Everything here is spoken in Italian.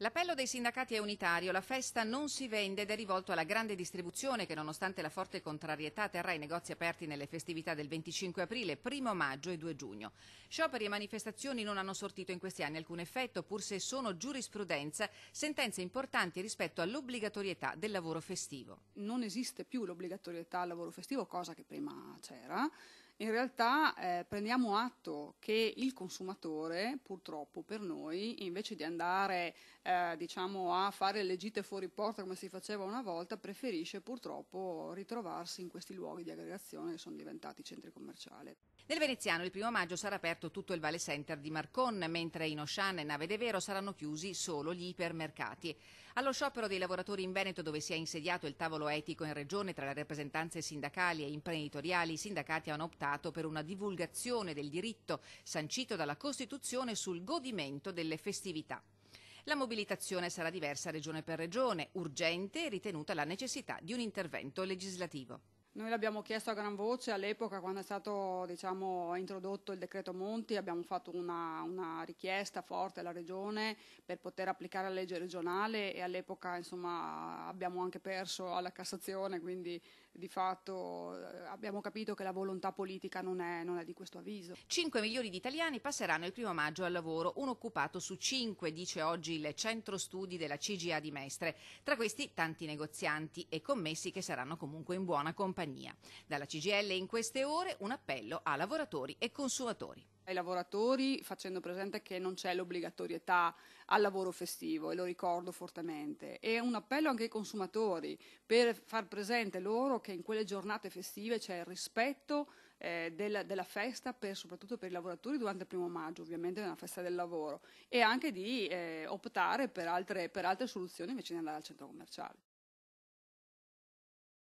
L'appello dei sindacati è unitario, la festa non si vende ed è rivolto alla grande distribuzione che nonostante la forte contrarietà terrà i negozi aperti nelle festività del 25 aprile, 1 maggio e 2 giugno. Scioperi e manifestazioni non hanno sortito in questi anni alcun effetto, pur se sono giurisprudenza, sentenze importanti rispetto all'obbligatorietà del lavoro festivo. Non esiste più l'obbligatorietà al lavoro festivo, cosa che prima c'era. In realtà prendiamo atto che il consumatore, purtroppo per noi, invece di andare diciamo, a fare le gite fuori porta come si faceva una volta, preferisce purtroppo ritrovarsi in questi luoghi di aggregazione che sono diventati centri commerciali. Nel Veneziano il 1 maggio sarà aperto tutto il Vale Center di Marcon, mentre in Auchan e Nave de Vero saranno chiusi solo gli ipermercati. Allo sciopero dei lavoratori in Veneto, dove si è insediato il tavolo etico in regione tra le rappresentanze sindacali e imprenditoriali, i sindacati hanno optato per una divulgazione del diritto sancito dalla Costituzione sul godimento delle festività. La mobilitazione sarà diversa regione per regione, urgente e ritenuta la necessità di un intervento legislativo. Noi l'abbiamo chiesto a gran voce all'epoca quando è stato diciamo, introdotto il decreto Monti, abbiamo fatto una richiesta forte alla Regione per poter applicare la legge regionale e all'epoca insomma, abbiamo anche perso alla Cassazione, quindi di fatto abbiamo capito che la volontà politica non è di questo avviso. 5 milioni di italiani passeranno il 1 maggio al lavoro, un occupato su 5, dice oggi il centro studi della CGA di Mestre. Tra questi tanti negozianti e commessi che saranno comunque in buona compagnia. Dalla CGIL in queste ore un appello a lavoratori e consumatori. Ai lavoratori facendo presente che non c'è l'obbligatorietà al lavoro festivo e lo ricordo fortemente, e un appello anche ai consumatori per far presente loro che in quelle giornate festive c'è il rispetto della festa soprattutto per i lavoratori durante il 1 maggio, ovviamente nella festa del lavoro, e anche di optare per altre soluzioni invece di andare al centro commerciale.